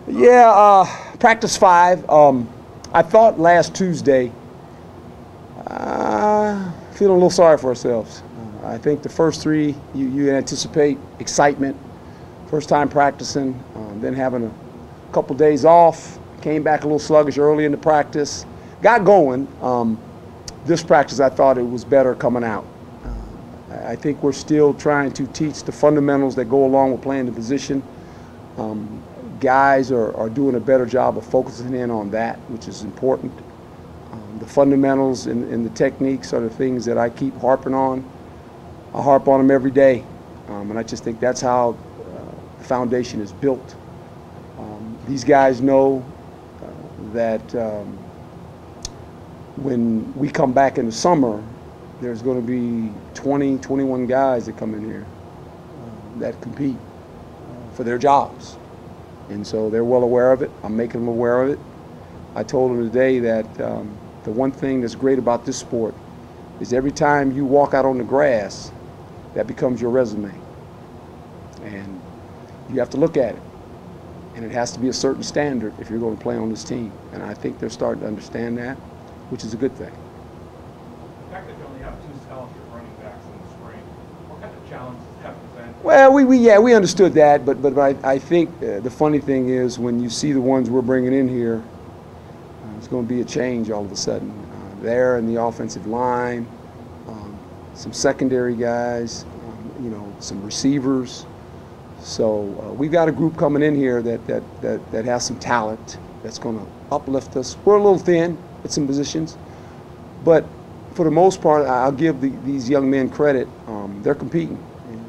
Yeah, practice 5. I thought last Tuesday, feeling a little sorry for ourselves. I think the first 3, you anticipate excitement, first time practicing, then having a couple days off, came back a little sluggish early in the practice, got going. This practice, I thought it was better coming out. I think we're still trying to teach the fundamentals that go along with playing the position. Guys are doing a better job of focusing in on that, which is important. The fundamentals and the techniques are the things that I keep harping on. I harp on them every day, and I just think that's how the foundation is built. These guys know that when we come back in the summer, there's going to be 20, 21 guys that come in here that compete for their jobs. And so they're well aware of it. I'm making them aware of it. I told them today that the one thing that's great about this sport is every time you walk out on the grass, that becomes your resume. And you have to look at it. And it has to be a certain standard if you're going to play on this team. And I think they're starting to understand that, which is a good thing. The fact that you only have 2 scholarship running backs in the spring, what kind of challenges have presented? Well, we understood that, but I think the funny thing is when you see the ones we're bringing in here, it's going to be a change all of a sudden. There in the offensive line, some secondary guys, some receivers. So we've got a group coming in here that has some talent that's going to uplift us. We're a little thin at some positions, but for the most part, I'll give these young men credit. They're competing,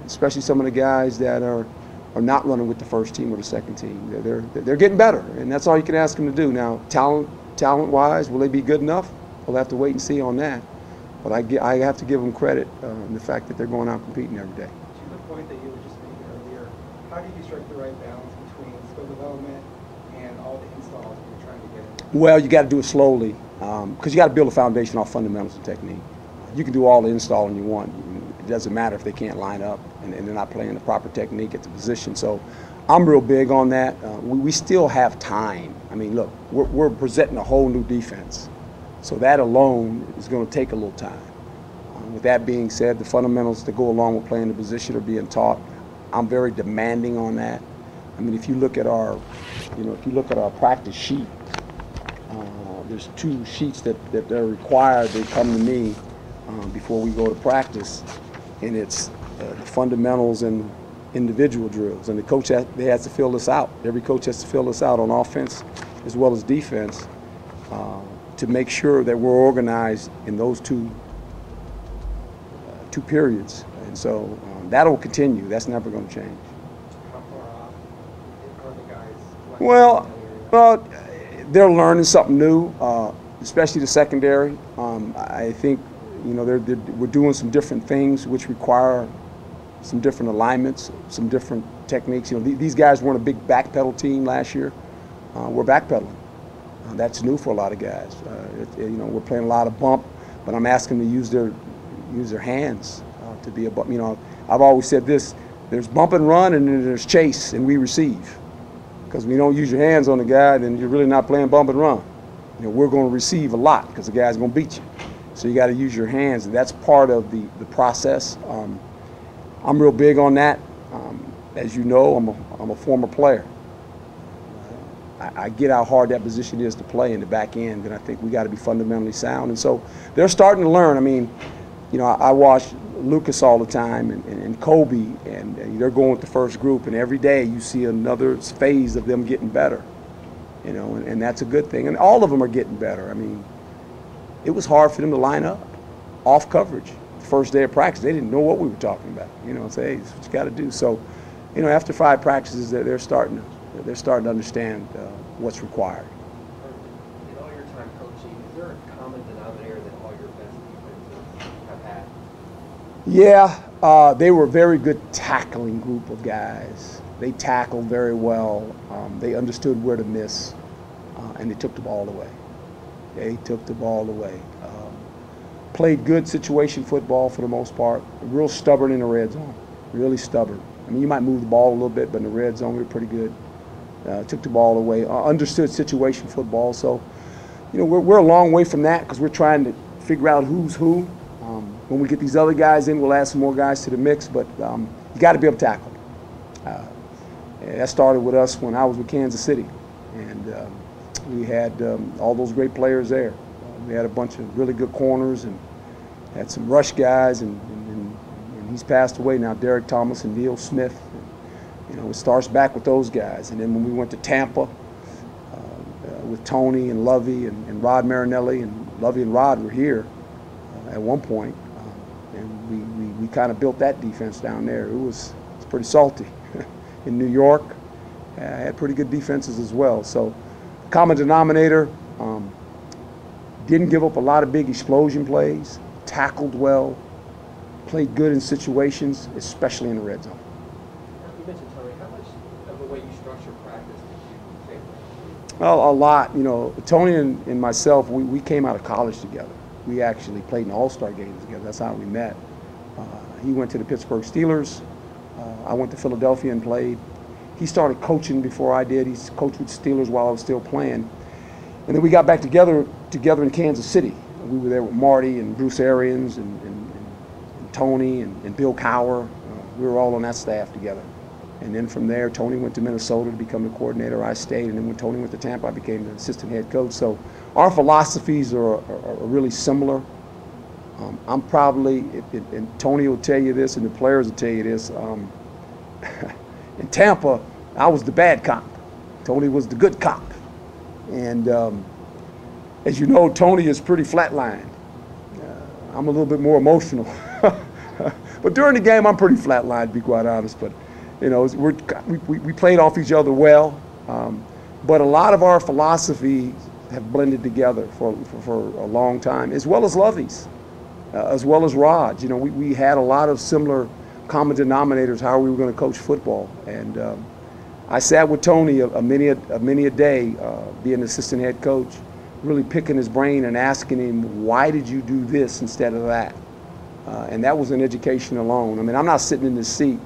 especially some of the guys that are not running with the first team or the second team. They're getting better, and that's all you can ask them to do. Now, talent-wise, will they be good enough? We'll have to wait and see on that. But I have to give them credit in the fact that they're going out competing every day. To the point that you were just making earlier, how do you strike the right balance between skill development and all the installs that you're trying to get in? Well, you got to do it slowly because you got to build a foundation off fundamentals and technique. You can do all the installing you want. It doesn't matter if they can't line up and they're not playing the proper technique at the position. So I'm real big on that. We still have time. I mean, look, we're presenting a whole new defense. So that alone is going to take a little time. With that being said, the fundamentals that go along with playing the position are being taught. I'm very demanding on that. I mean, if you look at our, practice sheet, there's 2 sheets that are required. They come to me before we go to practice, and it's the fundamentals and individual drills. And the coach has to fill this out. Every coach has to fill this out on offense as well as defense. To make sure that we're organized in those two periods. And so that'll continue. That's never going to change. How far off are the guys? Well, they're learning something new, especially the secondary. I think, we're doing some different things which require some different alignments, some different techniques. These guys weren't a big backpedal team last year. We're backpedaling. That's new for a lot of guys. We're playing a lot of bump, but I'm asking them to use their hands to be a bump. I've always said this: there's bump and run, and then there's chase, and we receive. Because when you don't use your hands on the guy, then you're really not playing bump and run. We're going to receive a lot because the guy's going to beat you. So you got to use your hands, and that's part of the process. I'm real big on that. As you know, I'm a former player. I get how hard that position is to play in the back end, and I think we got to be fundamentally sound. And so they're starting to learn. I mean, I watch Lucas all the time and Kobe, and they're going with the first group, and every day you see another phase of them getting better. And that's a good thing. And all of them are getting better. I mean, it was hard for them to line up off coverage. The first day of practice, they didn't know what we were talking about. Say, hey, this is what you got to do. So, after 5 practices, they're starting to understand what's required. In all your time coaching, is there a common denominator that all your best defenses have had? Yeah, they were a very good tackling group of guys. They tackled very well. They understood where to miss, and they took the ball away. Played good situation football for the most part. Real stubborn in the red zone. Really stubborn. I mean, you might move the ball a little bit, but in the red zone, we were pretty good. took the ball away, understood situation football. So, you know, we're a long way from that because we're trying to figure out who's who. When we get these other guys in, we'll add some more guys to the mix, but you got to be able to tackle. That started with us when I was with Kansas City, and we had all those great players there. We had a bunch of really good corners and had some rush guys, and he's passed away now, Derek Thomas and Neil Smith. You know, it starts back with those guys. And then when we went to Tampa with Tony and Lovey and Rod Marinelli, and Lovey and Rod were here at one point, and we kind of built that defense down there. It was pretty salty. In New York, had pretty good defenses as well. So, common denominator, didn't give up a lot of big explosion plays, tackled well, played good in situations, especially in the red zone. You mentioned, Tony, how much of the way you structure practice did you take? Well, a lot. You know, Tony and myself, we came out of college together. We actually played in all-star games together. That's how we met. He went to the Pittsburgh Steelers. I went to Philadelphia and played. He started coaching before I did. He's coached with the Steelers while I was still playing. And then we got back together in Kansas City. We were there with Marty and Bruce Arians and Tony and Bill Cowher. We were all on that staff together. And then from there, Tony went to Minnesota to become the coordinator. I stayed. And then when Tony went to Tampa, I became the assistant head coach. So our philosophies are really similar. I'm probably, and Tony will tell you this, and the players will tell you this, in Tampa, I was the bad cop. Tony was the good cop. And as you know, Tony is pretty flatlined. I'm a little bit more emotional. But during the game, I'm pretty flatlined, to be quite honest. But, you know, we played off each other well. But a lot of our philosophies have blended together for a long time, as well as Lovey's. As well as Rod's. You know, we had a lot of similar common denominators how we were going to coach football. And I sat with Tony a many a day, being assistant head coach, really picking his brain and asking him, why did you do this instead of that? And that was an education alone. I mean, I'm not sitting in this seat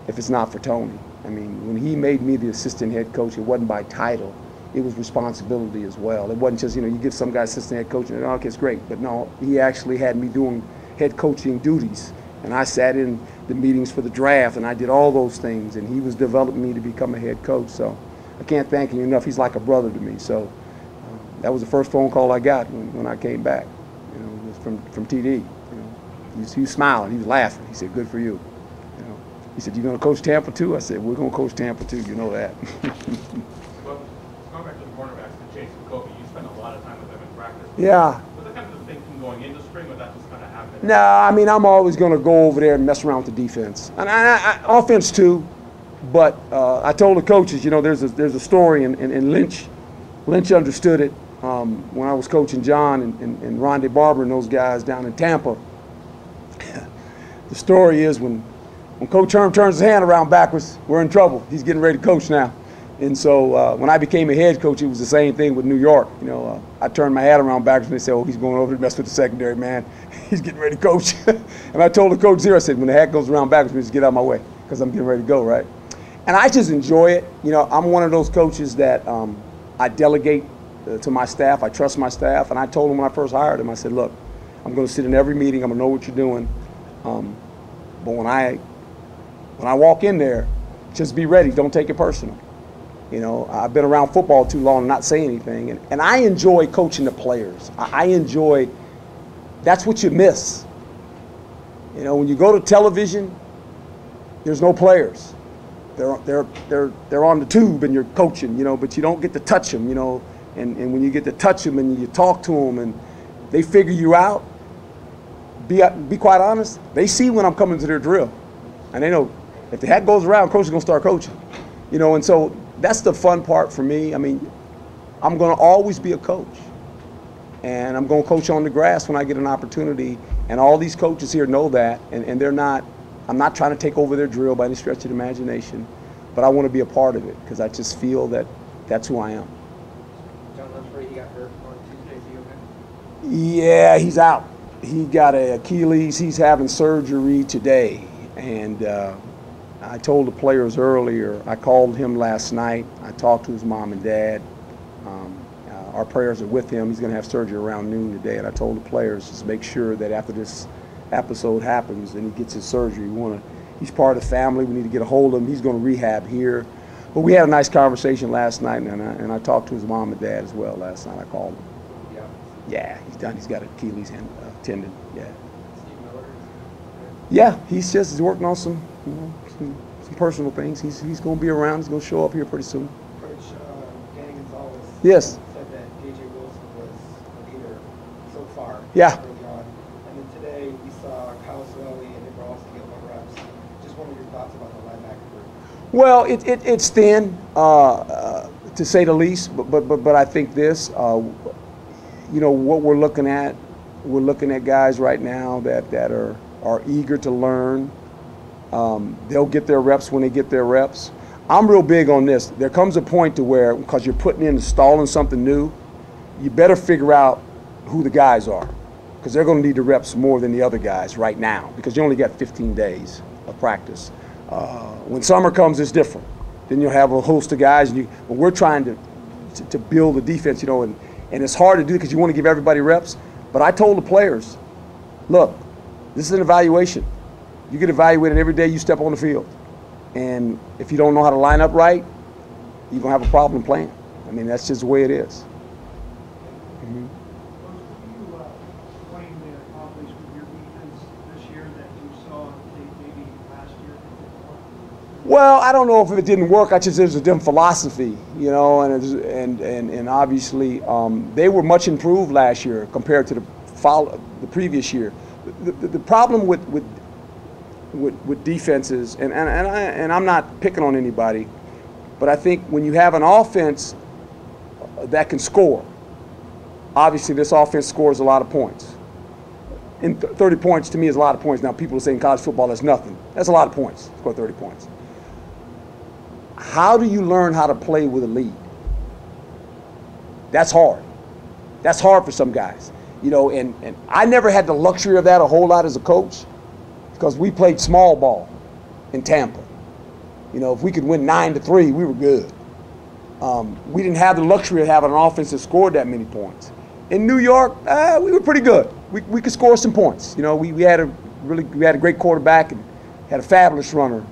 if it's not for Tony. I mean, when he made me the assistant head coach, it wasn't by title. It was responsibility as well. It wasn't just, you know, you give some guy assistant head coach and, oh, okay, it's great. But no, he actually had me doing head coaching duties. And I sat in the meetings for the draft, and I did all those things. And he was developing me to become a head coach. So I can't thank him enough. He's like a brother to me. So that was the first phone call I got when I came back. You know, it was from TD. You know, he was smiling. He was laughing. He said, good for you. You know, he said, you going to coach Tampa too? I said, we're going to coach Tampa too. You know that. Yeah. Was that kind of the thinking going into spring, or that just kind of happened? No, I mean, I'm always going to go over there and mess around with the defense. And offense too, but I told the coaches, you know, there's a story, and Lynch understood it when I was coaching John and Rondé Barber and those guys down in Tampa. The story is when Coach Herm turns his hand around backwards, we're in trouble. He's getting ready to coach now. And so when I became a head coach, it was the same thing with New York. You know, I turned my hat around backwards, and they said, oh, he's going over to mess with the secondary, man. He's getting ready to coach. And I told the coach there, I said, when the hat goes around backwards, just get out of my way, because I'm getting ready to go, right? And I just enjoy it. You know, I'm one of those coaches that I delegate to my staff. I trust my staff. And I told them when I first hired them, I said, look, I'm going to sit in every meeting. I'm going to know what you're doing. But when I walk in there, just be ready. Don't take it personal. You know, I've been around football too long and not say anything. And I enjoy coaching the players. I enjoy, that's what you miss. You know, when you go to television, there's no players. They're on the tube and you're coaching, you know, but you don't get to touch them, you know. And when you get to touch them and you talk to them and they figure you out, be quite honest, they see when I'm coming to their drill. And they know if the hat goes around, coach is going to start coaching. You know, and so that's the fun part for me. I mean, I'm going to always be a coach. And I'm going to coach on the grass when I get an opportunity. And all these coaches here know that. And they're not, I'm not trying to take over their drill by any stretch of the imagination. But I want to be a part of it because I just feel that that's who I am. John Humphrey, he got hurt on Tuesday. Is he okay? Yeah, he's out. He got an Achilles. He's having surgery today. And I told the players earlier, I called him last night. I talked to his mom and dad. Our prayers are with him. He's going to have surgery around noon today. And I told the players, just make sure that after this episode happens and he gets his surgery, he's part of the family. We need to get a hold of him. He's going to rehab here. But we had a nice conversation last night, and I talked to his mom and dad as well last night. I called him. Yeah, he's done. He's got an Achilles tendon. Yeah. Yeah, he's working on some personal things. He's going to be around. He's going to show up here pretty soon. Coach Danny Gonzalez Yes. said that DJ Wilson was a leader so far. Yeah. Early on. And then today we saw Kyle Swelly and Nick Ross get more reps. Just what are your thoughts about the linebacker group? Well, it's thin, to say the least. But I think this, you know, what we're looking at guys right now that are eager to learn. They'll get their reps when they get their reps. I'm real big on this. There comes a point to where, because you're installing something new, you better figure out who the guys are, because they're going to need the reps more than the other guys right now, because you only got 15 days of practice. When summer comes, it's different. Then you'll have a host of guys, but we're trying to build a defense, you know, and it's hard to do because you want to give everybody reps. But I told the players, look, this is an evaluation. You get evaluated every day you step on the field. And if you don't know how to line up right, you're going to have a problem playing. I mean, that's just the way it is. Mm-hmm. What do you accomplish with your defense this year that you saw maybe last year? Well, I don't know if it didn't work. There's a different philosophy, you know, and obviously they were much improved last year compared to the previous year. The problem with defenses, and I'm not picking on anybody, but I think when you have an offense that can score, obviously this offense scores a lot of points. And 30 points to me is a lot of points. Now people are saying college football is nothing. That's a lot of points, score 30 points. How do you learn how to play with a lead? That's hard. That's hard for some guys. You know, and I never had the luxury of that a whole lot as a coach, because we played small ball in Tampa. You know, if we could win 9-3, we were good. We didn't have the luxury of having an offense that scored that many points. In New York, we were pretty good. We could score some points. You know, we had a great quarterback and had a fabulous runner.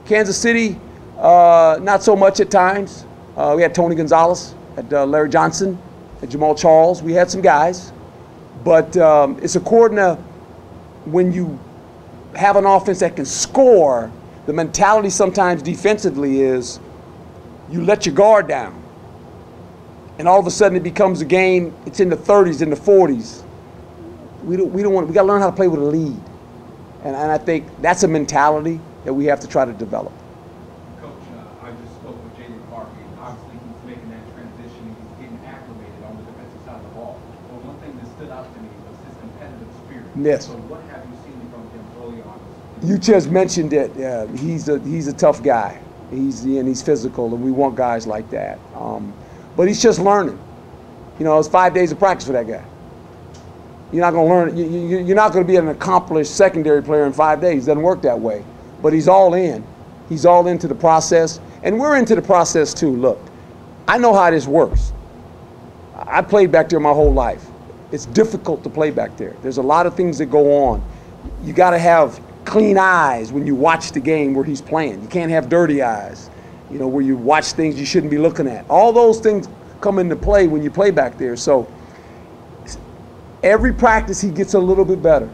Kansas City, not so much at times. We had Tony Gonzalez, had Larry Johnson, had Jamal Charles. We had some guys, but it's according to when you have an offense that can score. The mentality sometimes defensively is you let your guard down, and all of a sudden it becomes a game. It's in the 30s, in the 40s. We got to learn how to play with a lead, and I think that's a mentality that we have to try to develop. Coach, I just spoke with Jalen Clark, and obviously he's making that transition. He's getting acclimated on the defensive side of the ball. But one thing that stood out to me was his competitive spirit. Yes. So what have you seen from him early on? You just mentioned it. Yeah, he's a tough guy. He's physical, and we want guys like that. But he's just learning. You know, it's 5 days of practice for that guy. You're not going to learn. You're not going to be an accomplished secondary player in 5 days. It doesn't work that way. But he's all in. He's all into the process, and we're into the process too. Look, I know how this works. I played back there my whole life. It's difficult to play back there. There's a lot of things that go on. You got to have clean eyes when you watch the game where he's playing. You can't have dirty eyes, you know, where you watch things you shouldn't be looking at. All those things come into play when you play back there. So every practice he gets a little bit better.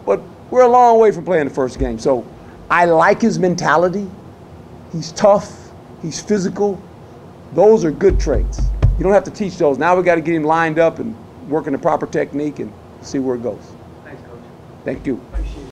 But we're a long way from playing the first game. So I like his mentality. He's tough. He's physical. Those are good traits. You don't have to teach those. Now we got to get him lined up and working the proper technique and see where it goes. Thanks, Coach. Thank you.